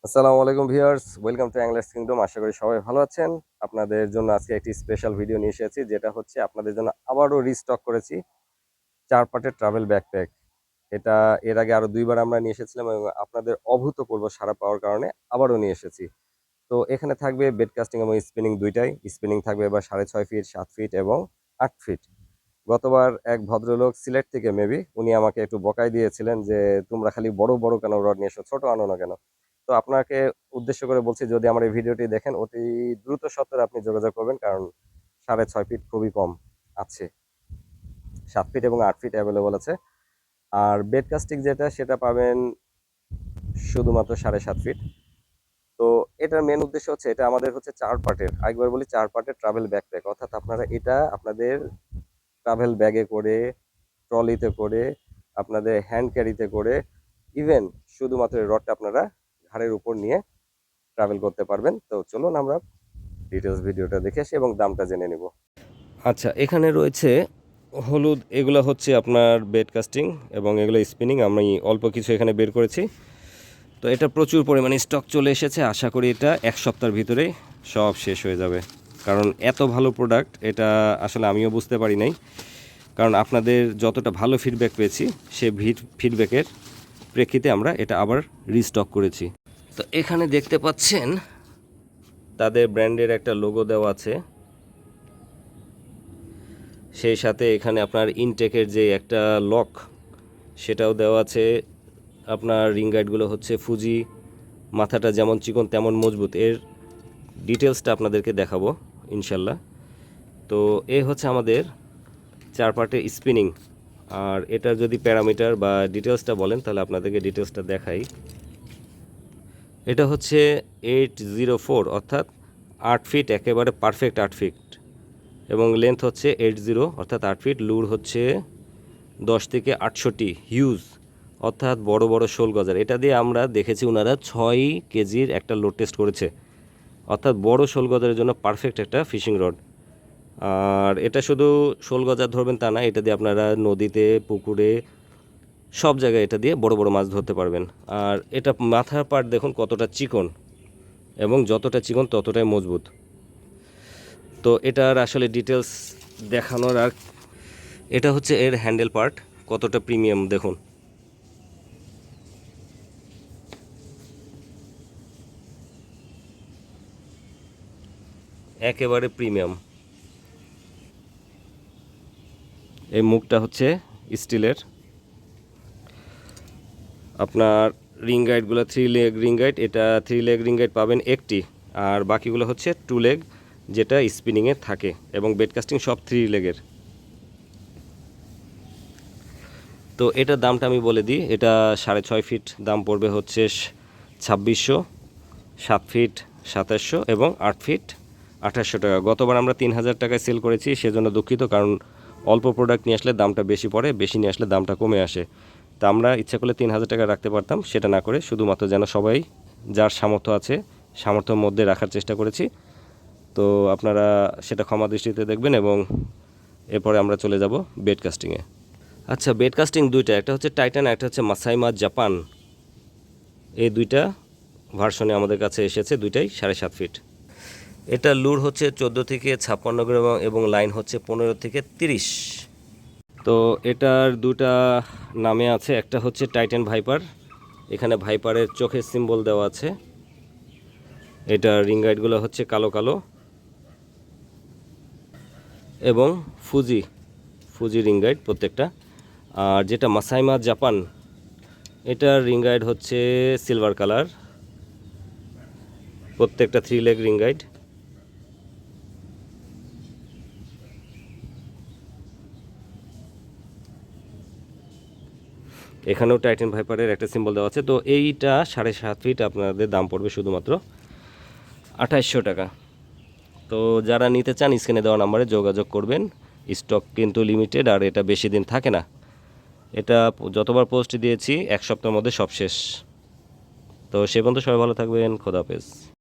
আসসালামু আলাইকুম viewers, welcome to অ্যাংলার্স kingdom. আশা করি সবাই ভালো আছেন। আপনাদের জন্য আজকে একটি স্পেশাল ভিডিও নিয়ে এসেছি, যেটা হচ্ছে আপনাদের জন্য আবারও রিস্টক করেছি 4 পার্টের ট্রাভেল ব্যাকপ্যাক। এটা এর আগে আরো ২ বার আমরা নিয়ে এসেছিলাম এবং আপনাদের অভূতপূর্ব সাড়া পাওয়ার কারণে আবারও নিয়ে এসেছি। তো এখানে থাকবে বেড কাস্টিং এবং স্পিনিং দুইটাই। স্পিনিং থাকবে এবার 6.5 ফিট, 7 ফিট এবং 8 ফিট। গতবার এক ভদ্রলোক সিলেট থেকে মেবি উনি আমাকে একটু বকাই দিয়েছিলেন যে, "তোমরা খালি বড়, বড় কেন রড নিয়ে এসো? ছোট আনো না কেন?" তো আপনাকে উদ্দেশ্য করে বলছি, যদি আমার এই ভিডিওটি দেখেন অতি দ্রুত সত্বরে আপনি যোগাযোগ করবেন, কারণ 6.5 ফিট খুবই কম আছে। 7 ফিট এবং 8 ফিট অ্যাভেলেবল আছে। আর বেড কাস্টিং যেটা সেটা পাবেন শুধুমাত্র 7.5 ফিট। তো এটার মেন উদ্দেশ্য হচ্ছে, এটা আমাদের হচ্ছে 4 পার্টের, আরেকবার বলি 4 পার্টের ট্রাভেল ব্যাকপ্যাক। অর্থাৎ আপনারা এটা আপনাদের ট্রাভেল ব্যাগে করে, ট্রলিতে করে, আপনাদের হ্যান্ড ক্যারিতে করে, ইভেন শুধুমাত্র এই রডটা আপনারা ঘাড়ের উপর নিয়ে ট্রাভেল করতে পারবেন। তো চলুন আমরা ডিটেলস ভিডিওটা দেখে আসি এবং দামটা জেনে নিব। আচ্ছা, এখানে রয়েছে হলুদ, এগুলো হচ্ছে আপনার বেড কাস্টিং এবং এগুলো স্পিনিং। আমি অল্প কিছু এখানে বের করেছি। তো এটা প্রচুর পরিমাণে স্টক চলে এসেছে। আশা করি এটা 1 সপ্তাহের ভিতরেই সব শেষ হয়ে যাবে, কারণ এত ভালো প্রোডাক্ট এটা আসলে আমিও বুঝতে পারি নাই। কারণ আপনাদের যতটা ভালো ফিডব্যাক পেয়েছি, সে ফিডব্যাকের প্রেক্ষিতে আমরা এটা আবার রিস্টক করেছি। তো এখানে দেখতে পাচ্ছেন তাদের ব্র্যান্ডের একটা লোগো দেওয়া আছে, সেই সাথে এখানে আপনার ইনটেকের যে একটা লক সেটাও দেওয়া আছে। আপনার রিং গাইডগুলো হচ্ছে ফুজি, মাথাটা যেমন চিকন তেমন মজবুত। এর ডিটেলসটা আপনাদেরকে দেখাবো ইনশাল্লাহ। তো এ হচ্ছে আমাদের 4 পার্টের স্পিনিং। আর এটার যদি প্যারামিটার বা ডিটেলসটা বলেন তাহলে আপনাদেরকে ডিটেলসটা দেখাই। এটা হচ্ছে 804, অর্থাৎ 8 ফিট, একেবারে পারফেক্ট 8 ফিট, এবং লেন্থ হচ্ছে 80 অর্থাৎ 8 ফিট। লুর হচ্ছে 10 থেকে 68, হিউজ অর্থাৎ বড় বড় শোল গজার। এটা দিয়ে আমরা দেখেছি ওনারা 6 কেজির একটা লোড টেস্ট করেছে, অর্থাৎ বড় শোল গজারের জন্য পারফেক্ট একটা ফিশিং রড। আর এটা শুধু শোল গজার ধরবেন তা না, এটা দিয়ে আপনারা নদীতে, পুকুরে, সব জায়গায় এটা দিয়ে বড় বড় মাছ ধরতে পারবেন। আর এটা মাথার পার্ট দেখুন কতটা চিকন, এবং যতটা চিকন ততটাই মজবুত। তো এটার আসলে ডিটেলস দেখানোর আর, এটা হচ্ছে এর হ্যান্ডেল পার্ট, কতটা প্রিমিয়াম দেখুন। একেবারে প্রিমিয়াম। এই মুখটা হচ্ছে স্টিলের। আপনার রিং গাইডগুলো 3 লেগ রিং গাইড, এটা 3 লেগ রিং গাইড পাবেন একটি, আর বাকিগুলো হচ্ছে 2 লেগ যেটা স্পিনিংয়ে থাকে, এবং বেড কাস্টিং সব 3 লেগের। তো এটার দামটা আমি বলে দিই, এটা 6.5 ফিট দাম পড়বে হচ্ছে 2600, 7 ফিট 2700 এবং 8 ফিট 2800 টাকা। গতবার আমরা 3000 টাকায় সেল করেছি, সেজন্য দুঃখিত, কারণ অল্প প্রোডাক্ট নিয়ে আসলে দামটা বেশি পড়ে, বেশি নিয়ে আসলে দামটা কমে আসে। তা আমরা ইচ্ছা করলে 3000 টাকা রাখতে পারতাম, সেটা না করে শুধুমাত্র যেন সবাই যার সামর্থ্য আছে সামর্থ্যের মধ্যে রাখার চেষ্টা করেছি। তো আপনারা সেটা ক্ষমা দৃষ্টিতে দেখবেন, এবং এরপরে আমরা চলে যাব বেড কাস্টিংয়ে। আচ্ছা, বেড কাস্টিং দুইটা, একটা হচ্ছে টাইটান, একটা হচ্ছে মাসাইমা জাপান। এই দুইটা ভার্সনে আমাদের কাছে এসেছে, দুইটাই 7.5 ফিট। এটা লুর হচ্ছে 14 থেকে 56 গ্রাম এবং লাইন হচ্ছে 15 থেকে 30। তো এটার দুটা নামে আছে, একটা হচ্ছে টাইটান ভাইপার, এখানে ভাইপারের চোখের সিম্বল দেওয়া আছে। এটার রিং গাইডগুলো হচ্ছে কালো কালো, এবং ফুজি ফুজি রিং গাইড প্রত্যেকটা। আর যেটা মাসাইমা জাপান, এটার রিং গাইড হচ্ছে সিলভার কালার, প্রত্যেকটা 3 লেগ রিং গাইড। এখানেও টাইটান ভাইপারের একটা সিম্বল দেওয়া আছে। তো এইটা 7.5 ফিট আপনাদের দাম পড়বে শুধুমাত্র 2800 টাকা। তো যারা নিতে চান স্ক্রিনে দেওয়া নাম্বারে যোগাযোগ করবেন। স্টক কিন্তু লিমিটেড, আর এটা বেশি দিন থাকে না। এটা যতবার পোস্ট দিয়েছি 1 সপ্তাহের মধ্যে সব শেষ। তো সে পর্যন্ত সবাই ভালো থাকবেন, খোদাহাফেজ।